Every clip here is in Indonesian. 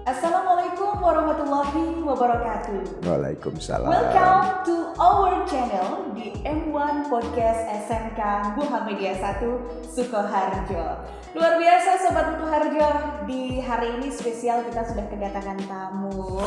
Assalamualaikum warahmatullahi wabarakatuh. Waalaikumsalam. Welcome to our channel di M1 Podcast SMK Muhammadiyah 1 Sukoharjo. Luar biasa Sobat Sukoharjo, di hari ini spesial kita sudah kedatangan tamu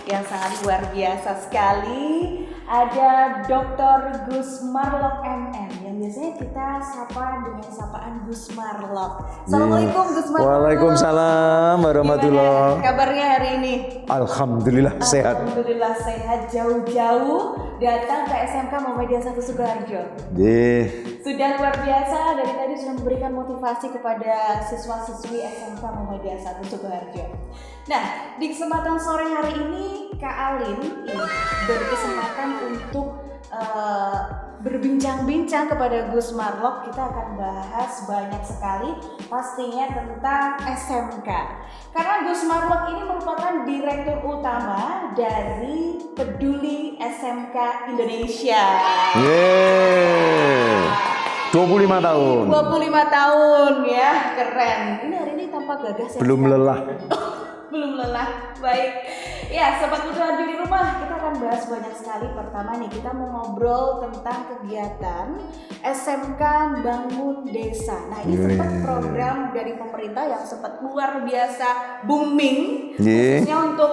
yang sangat luar biasa sekali. Ada Dr. Gus Marlok MM yang biasanya kita sapa dengan sapaan Gus Marlok. Assalamualaikum Gus Marlok. Waalaikumsalam warahmatullahi. Gimana kabarnya hari ini? Alhamdulillah sehat. Alhamdulillah sehat, jauh-jauh datang ke SMK Muhammadiyah 1 Sukoharjo. Sudah luar biasa, dari tadi sudah memberikan motivasi kepada siswa-siswi SMK Muhammadiyah 1 Sukoharjo. Nah, di kesempatan sore hari ini Kak Alin berkesempatan untuk berbincang-bincang kepada Gus Marlok. Kita akan bahas banyak sekali pastinya tentang SMK. Karena Gus Marlok ini merupakan direktur utama dari Peduli SMK Indonesia. Yeay. 25 tahun. 25 tahun ya, keren. Ini hari ini tanpa gagas ya. Belum lelah. Belum lelah. Baik. Ya, Sobat Sukoharjo di rumah, kita akan bahas banyak sekali. Pertama nih, kita mau ngobrol tentang kegiatan SMK Bangun Desa. Nah, ini sempat program dari pemerintah yang sempat luar biasa booming, khususnya untuk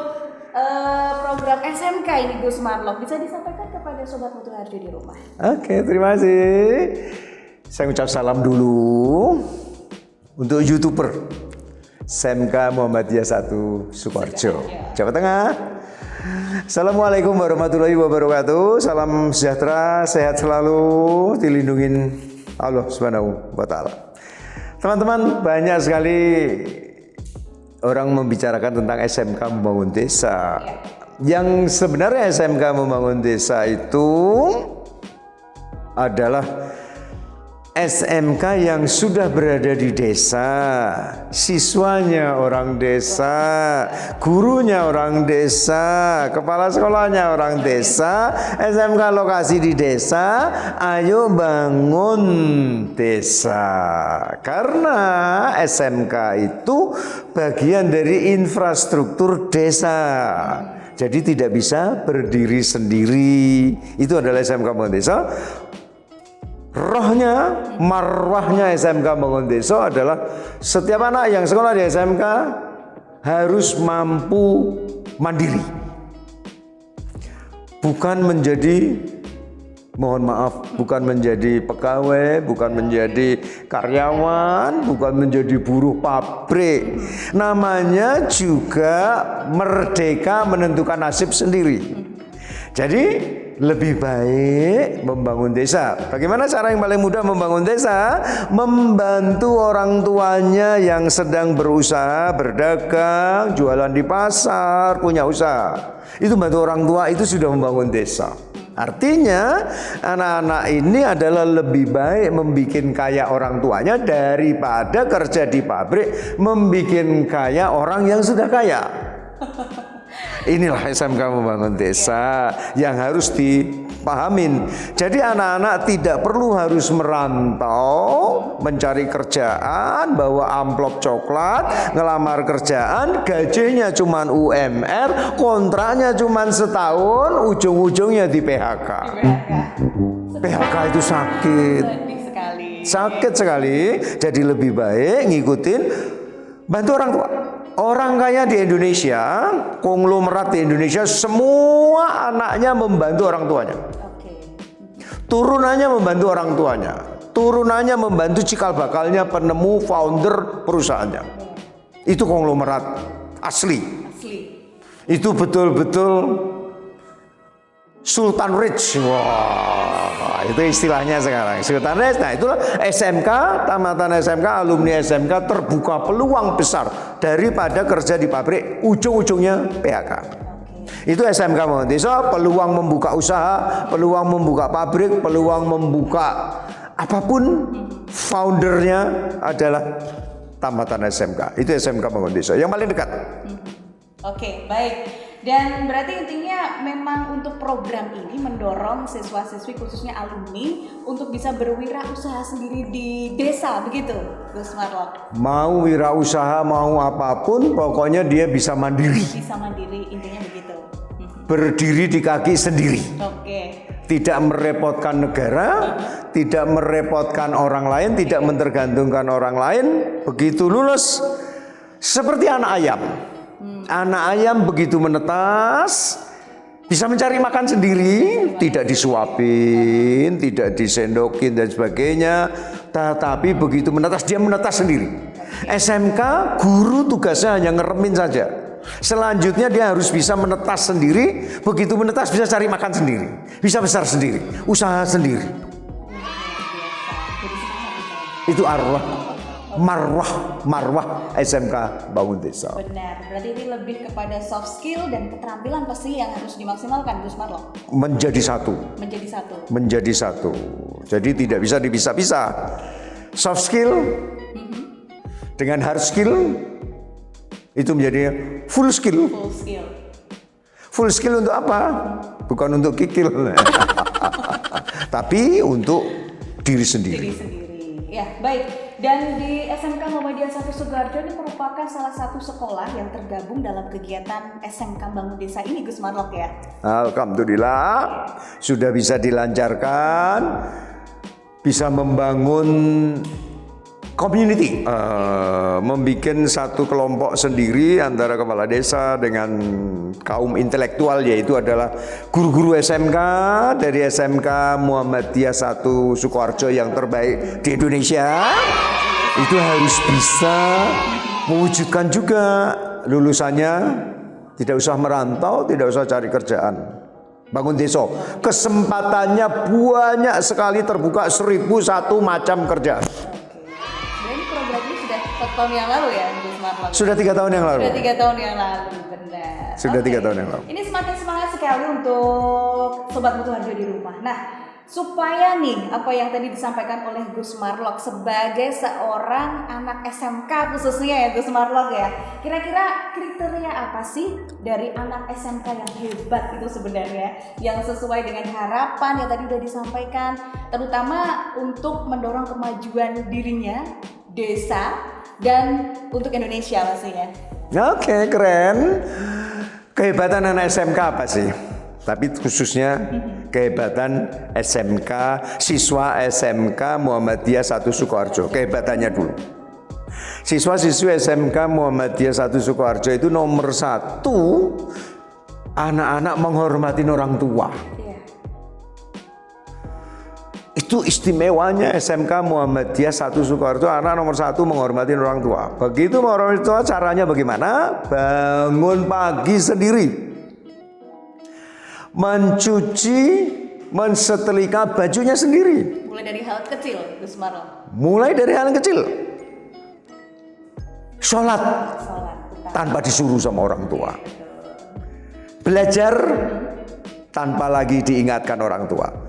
program SMK ini Gus Marlok. Bisa disampaikan kepada Sobat Sukoharjo di rumah. Oke, terima kasih. Saya ucap salam dulu untuk YouTuber SMK Muhammadiyah 1 Sukoharjo, Jawa Tengah. Assalamualaikum warahmatullahi wabarakatuh. Salam sejahtera, sehat selalu, dilindungin Allah Subhanahu wa taala. Teman-teman, banyak sekali orang membicarakan tentang SMK Membangun Desa. Yang sebenarnya SMK Membangun Desa itu adalah SMK yang sudah berada di desa, siswanya orang desa, gurunya orang desa, kepala sekolahnya orang desa, SMK lokasi di desa, ayo bangun desa. Karena SMK itu bagian dari infrastruktur desa. Jadi tidak bisa berdiri sendiri. Itu adalah SMK Bangun Desa. Rohnya, marwahnya SMK Bangun Desa adalah setiap anak yang sekolah di SMK harus mampu mandiri. Bukan menjadi, mohon maaf, bukan menjadi pegawai, bukan menjadi karyawan, bukan menjadi buruh pabrik. Namanya juga merdeka menentukan nasib sendiri. Jadi lebih baik membangun desa. Bagaimana cara yang paling mudah membangun desa? Membantu orang tuanya yang sedang berusaha, berdagang, jualan di pasar, punya usaha. Itu bantu orang tua, itu sudah membangun desa. Artinya anak-anak ini adalah lebih baik membikin kaya orang tuanya daripada kerja di pabrik membikin kaya orang yang sudah kaya. Inilah SMK Membangun Desa yang harus dipahamin. Jadi anak-anak tidak perlu harus merantau mencari kerjaan, bawa amplop coklat, ngelamar kerjaan, gajinya cuma UMR, kontraknya cuma setahun, ujung-ujungnya di PHK. PHK itu sakit. Sakit sekali. Jadi lebih baik ngikutin, bantu orang tua. Orang kaya di Indonesia, konglomerat di Indonesia, semua anaknya membantu orang tuanya. Turunannya membantu orang tuanya. Turunannya membantu cikal bakalnya, penemu, founder perusahaannya. Itu konglomerat asli. Itu betul-betul Sultan Rich. Wah, itu istilahnya sekarang. Sultan Rich. Nah, itulah SMK, tamatan SMK, alumni SMK terbuka peluang besar daripada kerja di pabrik, ujung-ujungnya PHK. Itu SMK Membangun Desa, peluang membuka usaha, peluang membuka pabrik, peluang membuka apapun, foundernya adalah tamatan SMK. Itu SMK Membangun Desa yang paling dekat. Oke, baik. Dan berarti intinya memang untuk program ini mendorong siswa-siswi khususnya alumni untuk bisa berwirausaha sendiri di desa, begitu Gus Marlok? Mau wirausaha, mau apapun, pokoknya dia bisa mandiri. Bisa mandiri, intinya begitu. Berdiri di kaki sendiri. Oke. Tidak merepotkan negara, tidak merepotkan orang lain, tidak mentergantungkan orang lain. Begitu lulus, seperti anak ayam. Anak ayam begitu menetas, bisa mencari makan sendiri, tidak disuapin, tidak disendokin dan sebagainya. Tetapi begitu menetas, dia menetas sendiri. SMK, guru tugasnya hanya ngeremin saja. Selanjutnya dia harus bisa menetas sendiri. Begitu menetas bisa cari makan sendiri, bisa besar sendiri, usaha sendiri. Itu marwah SMK Bangun Desa. Benar, berarti ini lebih kepada soft skill dan keterampilan pasti yang harus dimaksimalkan Gus Marlok. Menjadi satu. Menjadi satu. Jadi tidak bisa dipisah-pisah. Soft skill dengan hard skill itu menjadi full skill. Full skill untuk apa? Bukan untuk kikil. Tapi untuk diri sendiri. Ya, baik. Dan di SMK Muhammadiyah 1 Sukoharjo ini merupakan salah satu sekolah yang tergabung dalam kegiatan SMK Bangun Desa ini, Gus Marlok ya. Alhamdulillah sudah bisa dilancarkan, bisa membangun community, membuat satu kelompok sendiri antara kepala desa dengan kaum intelektual, yaitu adalah guru-guru SMK dari SMK Muhammadiyah 1 Sukoharjo yang terbaik di Indonesia. Itu harus bisa mewujudkan juga lulusannya tidak usah merantau, tidak usah cari kerjaan. Bangun desa, kesempatannya banyak sekali, terbuka 1001 macam kerja. Tahun yang lalu ya, Gus Marlok? Sudah 3 tahun yang lalu. Sudah 3 tahun yang lalu, benar. Sudah 3 tahun yang lalu. Ini semakin semangat sekali untuk Sobat Mutu Harjo di rumah. Nah, supaya nih apa yang tadi disampaikan oleh Gus Marlok sebagai seorang anak SMK khususnya ya Gus Marlok ya. Kira-kira kriteria apa sih dari anak SMK yang hebat itu sebenarnya, yang sesuai dengan harapan yang tadi udah disampaikan, terutama untuk mendorong kemajuan dirinya, desa, dan untuk Indonesia pastinya. Oke, keren. Kehebatan anak SMK apa sih? Tapi khususnya kehebatan SMK, siswa SMK Muhammadiyah 1 Sukoharjo. Kehebatannya dulu. Siswa-siswi SMK Muhammadiyah 1 Sukoharjo itu nomor 1, anak-anak menghormati orang tua. Itu istimewanya SMK Muhammadiyah 1 Sukoharjo, anak nomor 1 menghormati orang tua. Begitu menghormati orang tua, caranya bagaimana? Bangun pagi sendiri, mencuci, mensetrika bajunya sendiri. Mulai dari hal kecil, Gus Marlok. Mulai dari hal kecil. Sholat tanpa disuruh sama orang tua. Belajar tanpa lagi diingatkan orang tua.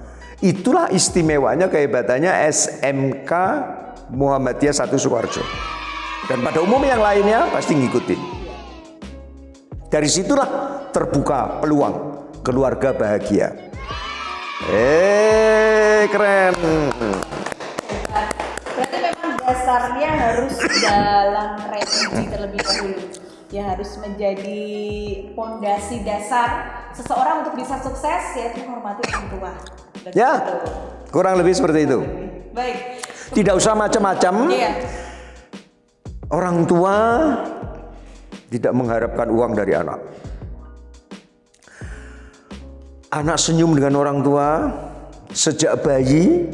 Itulah istimewanya, kehebatannya SMK Muhammadiyah 1 Sukoharjo. Dan pada umumnya yang lainnya pasti ngikutin. Dari situlah terbuka peluang keluarga bahagia. Keren. Berarti memang dasarnya harus dalam religi terlebih dahulu. Ya, harus menjadi pondasi dasar seseorang untuk bisa sukses, yaitu menghormati orang tua. Ya, kurang lebih seperti itu. Baik. Tidak usah macam-macam. Iya. Orang tua tidak mengharapkan uang dari anak. Anak senyum dengan orang tua sejak bayi,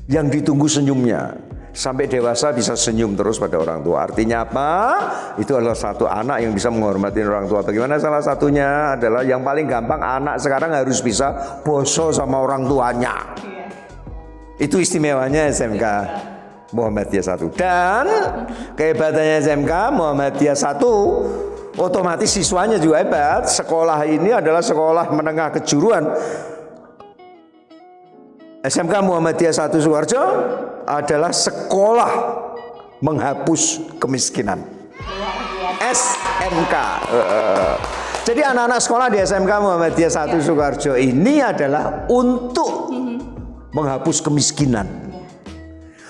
yang ditunggu senyumnya. Sampai dewasa bisa senyum terus pada orang tua. Artinya apa? Itu adalah satu anak yang bisa menghormati orang tua. Bagaimana salah satunya adalah yang paling gampang, anak sekarang harus bisa boso sama orang tuanya. Itu istimewanya SMK Muhammadiyah 1. Dan kehebatannya SMK Muhammadiyah 1, otomatis siswanya juga hebat. Sekolah ini adalah sekolah menengah kejuruan. SMK Muhammadiyah 1 Sukoharjo adalah sekolah menghapus kemiskinan. SMK. Jadi anak-anak sekolah di SMK Muhammadiyah 1 Sukoharjo ini adalah untuk menghapus kemiskinan.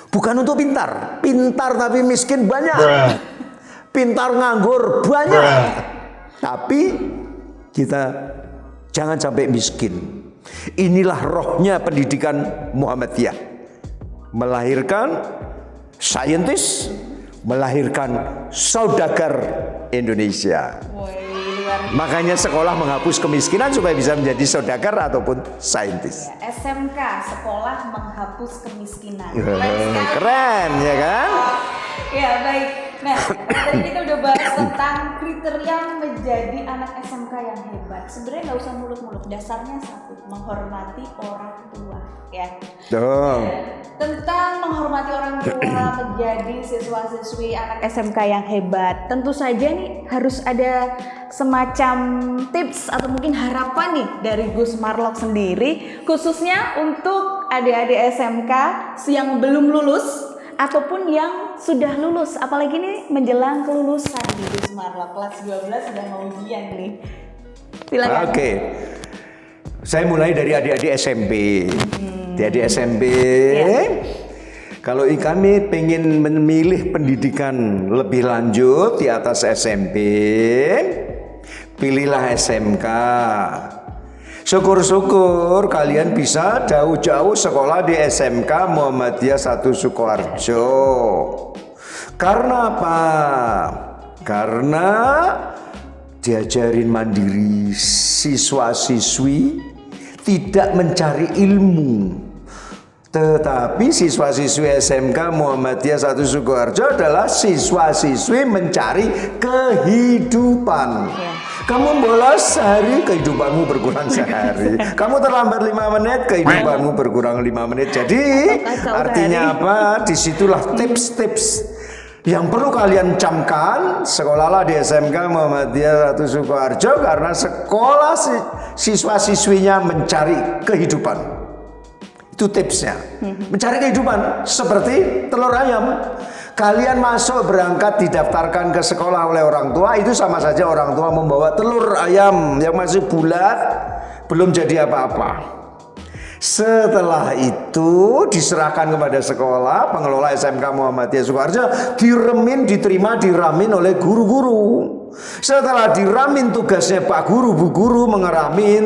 Bukan untuk pintar tapi miskin banyak. Pintar nganggur banyak. Tapi kita jangan sampai miskin. Inilah rohnya pendidikan Muhammadiyah. Melahirkan saintis, melahirkan saudagar Indonesia. Makanya sekolah menghapus kemiskinan supaya bisa menjadi saudagar ataupun saintis. Ya, SMK, sekolah menghapus kemiskinan. Keren ya kan? Ya baik. Nah, tadi kita udah bahas tentang kriteria menjadi anak SMK yang hebat. Sebenarnya nggak usah muluk-muluk. Dasarnya satu, menghormati orang tua. Ya. Tentang menghormati orang tua menjadi siswa-siswi anak SMK yang hebat. Tentu saja nih harus ada semacam tips atau mungkin harapan nih dari Gus Marlok sendiri, khususnya untuk adik-adik SMK yang belum lulus ataupun yang sudah lulus, apalagi nih menjelang kelulusan di Gus Marlok kelas 12 sudah mau ujian nih. Silakan. Oke. Saya mulai dari adik-adik SMP. Adik-adik SMP. Kalau kami pengen memilih pendidikan lebih lanjut di atas SMP, pilihlah SMK. Syukur-syukur kalian bisa jauh-jauh sekolah di SMK Muhammadiyah 1 Sukoharjo. Karena apa? Karena diajarin mandiri, siswa-siswi tidak mencari ilmu. Tetapi siswa-siswi SMK Muhammadiyah 1 Sukoharjo adalah siswa-siswi mencari kehidupan. Kamu bolos sehari, kehidupanmu berkurang sehari. Kamu terlambat 5 menit, kehidupanmu berkurang 5 menit. Jadi artinya apa? Disitulah tips-tips yang perlu kalian camkan. Sekolahlah di SMK Muhammadiyah 1 Sukoharjo karena sekolah siswa-siswinya mencari kehidupan. Itu tipsnya. Mencari kehidupan seperti telur ayam. Kalian masuk berangkat didaftarkan ke sekolah oleh orang tua, itu sama saja orang tua membawa telur ayam yang masih bulat, belum jadi apa-apa. Setelah itu diserahkan kepada sekolah, pengelola SMK Muhammadiyah Sukoharjo, diterima, diramin oleh guru-guru. Setelah diramin tugasnya Pak Guru, Bu Guru mengeramin.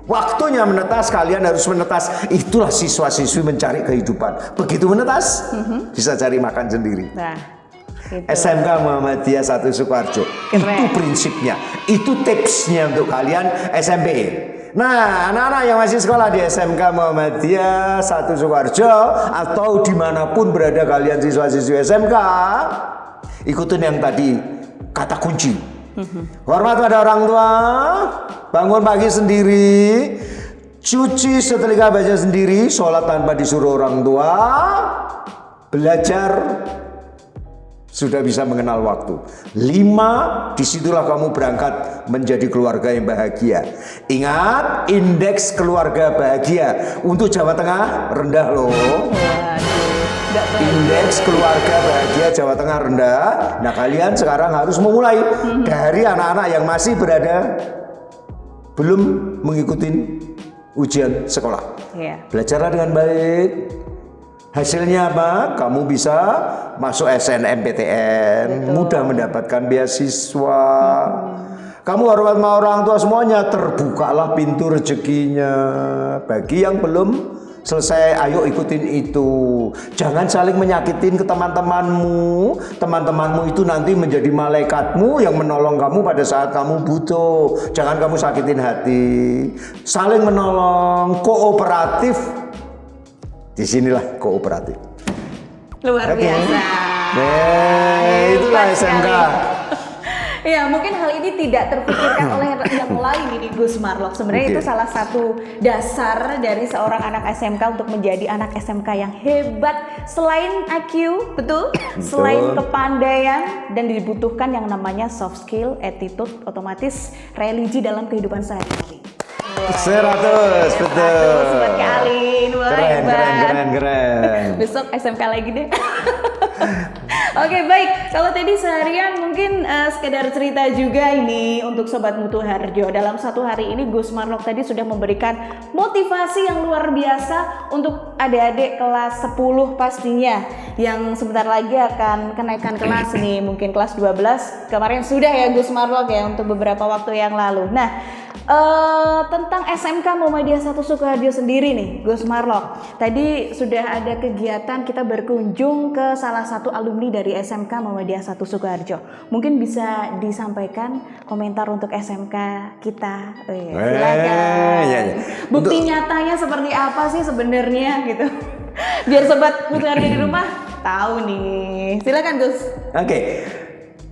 Waktunya menetas, kalian harus menetas. Itulah siswa-siswi mencari kehidupan. Begitu menetas, bisa cari makan sendiri. Nah, gitu. SMK Muhammadiyah 1 Sukoharjo. Itu prinsipnya, itu tipsnya untuk kalian SMP. Nah, anak-anak yang masih sekolah di SMK Muhammadiyah 1 Sukoharjo atau dimanapun berada kalian siswa-siswi SMK, ikutin yang tadi kata kunci. Hormat pada orang tua, bangun pagi sendiri, cuci setrika baju sendiri, sholat tanpa disuruh orang tua, belajar sudah bisa mengenal waktu. 5, disitulah kamu berangkat menjadi keluarga yang bahagia. Ingat, indeks keluarga bahagia untuk Jawa Tengah rendah loh. Indeks keluarga bahagia Jawa Tengah rendah. Nah, kalian sekarang harus memulai dari anak-anak yang masih berada belum mengikuti ujian sekolah. Belajarlah dengan baik. Hasilnya apa? Kamu bisa masuk SNMPTN, mudah mendapatkan beasiswa. Kamu hormat sama orang tua semuanya, terbukalah pintu rezekinya. Bagi yang belum selesai, ayo ikutin itu. Jangan saling menyakitin ke teman-temanmu. Teman-temanmu itu nanti menjadi malaikatmu yang menolong kamu pada saat kamu butuh. Jangan kamu sakitin hati. Saling menolong, kooperatif. Disinilah kooperatif. Luar biasa. Itulah SMK. Ya, mungkin hal ini tidak terpikirkan oleh yang lain ini Gus Marlok. Sebenarnya itu salah satu dasar dari seorang anak SMK untuk menjadi anak SMK yang hebat. Selain IQ, betul? Selain kepandaian dan dibutuhkan yang namanya soft skill, attitude, otomatis religi dalam kehidupan sehari-hari. 100, betul. Sobat Kalin, wah hebat. Keren. Besok SMK lagi deh. Oke, baik. Kalau tadi seharian mungkin sekedar cerita juga ini untuk Sobat Mutu Harjo. Dalam satu hari ini Gus Marlok tadi sudah memberikan motivasi yang luar biasa untuk adik-adik kelas 10 pastinya yang sebentar lagi akan kenaikan kelas nih, mungkin kelas 12. Kemarin sudah ya Gus Marlok ya untuk beberapa waktu yang lalu. Nah, tentang SMK Muhammadiyah 1 Sukoharjo sendiri nih Gus Marlok. Tadi sudah ada kegiatan kita berkunjung ke salah satu alumni dari SMK Muhammadiyah 1 Sukoharjo. Mungkin bisa disampaikan komentar untuk SMK kita. Silakan. Ya. Bukti nyatanya seperti apa sih sebenarnya gitu. Biar Sobat Mutu Harjo di rumah tahu nih. Silakan Gus. Oke.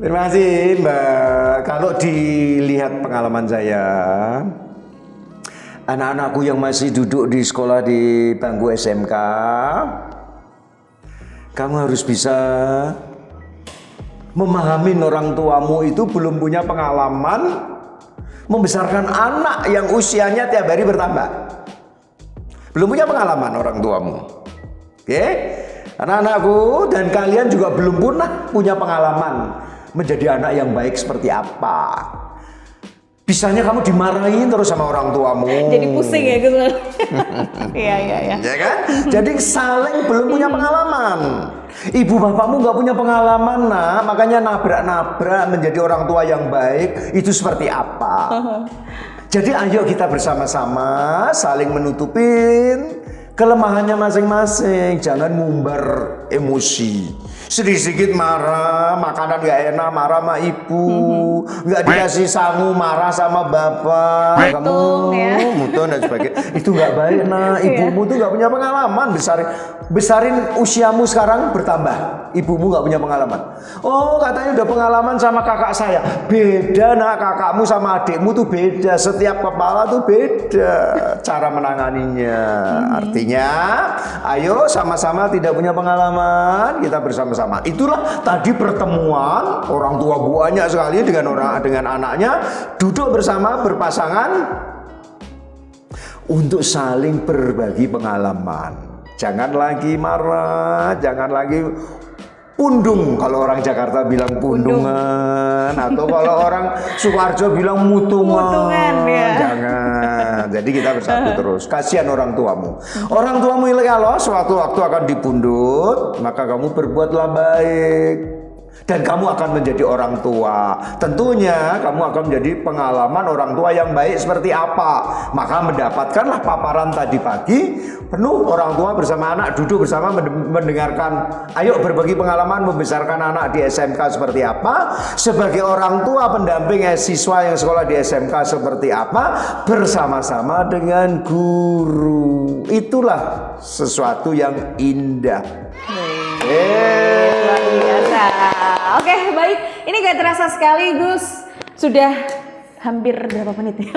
Terima kasih Mbak. Kalau dilihat pengalaman saya, anak-anakku yang masih duduk di sekolah di bangku SMK, kamu harus bisa memahami orang tuamu itu belum punya pengalaman membesarkan anak yang usianya tiap hari bertambah. Belum punya pengalaman orang tuamu. Oke? Anak-anakku dan kalian juga belum pernah punya pengalaman menjadi anak yang baik seperti apa. Bisanya kamu dimarahin terus sama orang tuamu. Jadi pusing ya Gus. Iya. Ya kan? Jadi saling belum punya pengalaman. Ibu bapakmu nggak punya pengalaman, nak, makanya nabrak-nabrak menjadi orang tua yang baik itu seperti apa. Jadi ayo kita bersama-sama saling menutupin kelemahannya masing-masing. Jangan ngumbar emosi. Sedikit marah, makanan gak enak, marah sama ibu, gak dikasih sangu, marah sama bapak, mutun dan sebagainya. Itu gak baik, nah. Ibumu tuh gak punya pengalaman, besarin usiamu sekarang bertambah. Ibumu gak punya pengalaman. Oh, katanya udah pengalaman sama kakak saya. Beda, nak, kakakmu sama adikmu tuh beda. Setiap kepala tuh beda cara menanganinya. Artinya, ayo sama-sama tidak punya pengalaman, kita bersama-sama. Itulah tadi pertemuan orang tua banyak sekali dengan anaknya duduk bersama berpasangan untuk saling berbagi pengalaman. Jangan lagi marah, jangan lagi pundung, kalau orang Jakarta bilang pundungan, atau kalau orang Sukoharjo bilang mutungan ya. Jangan. Jadi kita bersatu terus. Kasihan orang tuamu. Orang tuamu kalau suatu waktu akan dipundut, maka kamu berbuatlah baik. Dan kamu akan menjadi orang tua. Tentunya kamu akan menjadi pengalaman orang tua yang baik seperti apa. Maka mendapatkanlah paparan tadi pagi penuh orang tua bersama anak duduk bersama mendengarkan. Ayo berbagi pengalaman membesarkan anak di SMK seperti apa. Sebagai orang tua pendamping siswa yang sekolah di SMK seperti apa. Bersama-sama dengan guru. Itulah sesuatu yang indah. Luar biasa. Oke, baik. Ini gak terasa sekali, Gus. Sudah hampir berapa menit ya?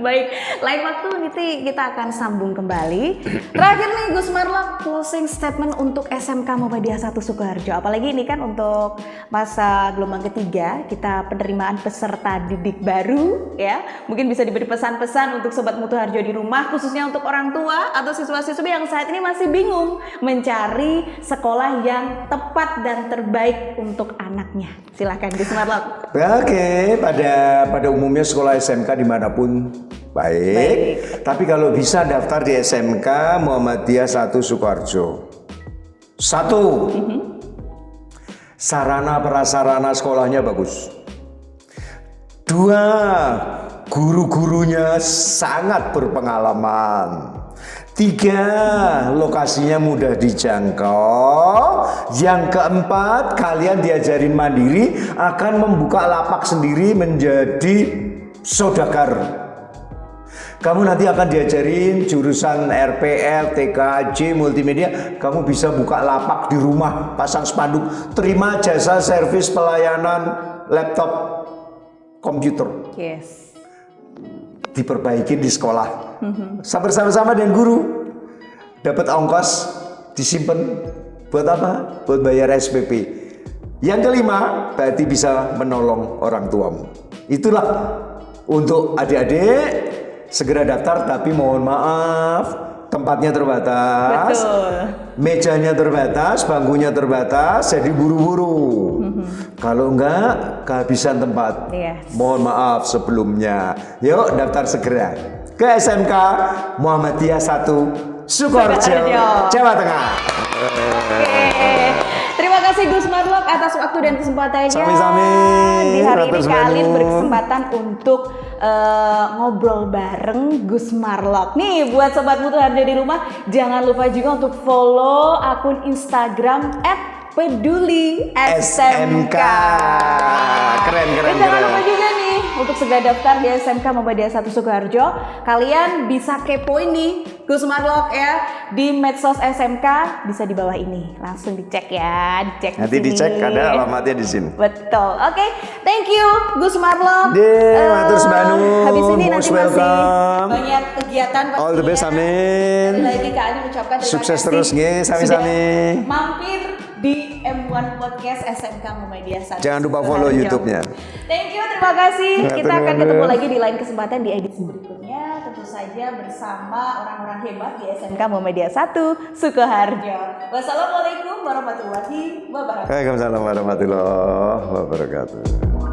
Baik, lain waktu nanti kita akan sambung kembali. Terakhir nih Gus Marlok, closing statement untuk SMK Muhammadiyah 1 Sukoharjo. Apalagi ini kan untuk masa gelombang ketiga, kita penerimaan peserta didik baru ya. Mungkin bisa diberi pesan-pesan untuk Sobat Mutu Harjo di rumah, khususnya untuk orang tua atau siswa-siswi yang saat ini masih bingung mencari sekolah yang tepat dan terbaik untuk anaknya. Silakan Gus Marlok. Oke, pada umumnya sekolah SMK dimanapun baik. Tapi kalau bisa daftar di SMK Muhammadiyah 1 Sukoharjo. 1. Sarana prasarana sekolahnya bagus. 2. Guru-gurunya sangat berpengalaman. 3. Lokasinya mudah dijangkau. Yang keempat, kalian diajarin mandiri, akan membuka lapak sendiri menjadi saudagar. Kamu nanti akan diajarin jurusan RPL, TKJ, multimedia. Kamu bisa buka lapak di rumah, pasang spanduk, terima jasa servis pelayanan laptop, komputer. Yes. Diperbaiki di sekolah. Bersama-sama dengan guru. Dapat ongkos, disimpan buat apa? Buat bayar SPP. Yang kelima, berarti bisa menolong orang tuamu. Itulah untuk adik-adik segera daftar, tapi mohon maaf tempatnya terbatas, Betul. mejanya terbatas, bangkunya terbatas, jadi buru-buru. Kalau enggak, kehabisan tempat. Yes. Mohon maaf sebelumnya. Yuk daftar segera ke SMK Muhammadiyah 1 Sukoharjo, Sukoharjo. Jawa Tengah. Oke. Terima kasih Gus Marlok atas waktu dan kesempatannya. Sami-sami. Di hari ini Matur kalian suwun. berkesempatan untuk ngobrol bareng Gus Marlok. Nih buat sobat Mutu Harjo di rumah, jangan lupa juga untuk follow akun Instagram @peduli SMK. Keren. Dan jangan lupa juga nih untuk segera daftar di SMK Muhammadiyah 1 Sukoharjo. Kalian bisa kepoin nih Gus Marlok ya di medsos SMK, bisa di bawah ini. Langsung dicek ya, dicek Nanti di sini. dicek ada alamatnya di sini. Betul. Oke, thank you Gus Marlok. Matur sebanu. Habis ini nanti Most masih welcome. banyak kegiatan pastinya. All the best, amin. Sekali lagi Kak Ani ucapkan terima Sukses kasih. terus, nge, sami-sami. Sudah mampir di M1 Podcast SMK Muhammadiyah 1. Jangan lupa follow Sukoharjo. YouTube-nya. Thank you, terima kasih. Ya, Kita akan terima ketemu kasih. lagi di lain kesempatan di edisi berikutnya. Tentu saja bersama orang-orang hebat di SMK Muhammadiyah 1 Sukoharjo. Wassalamualaikum warahmatullahi wabarakatuh. Waalaikumsalam warahmatullahi wabarakatuh.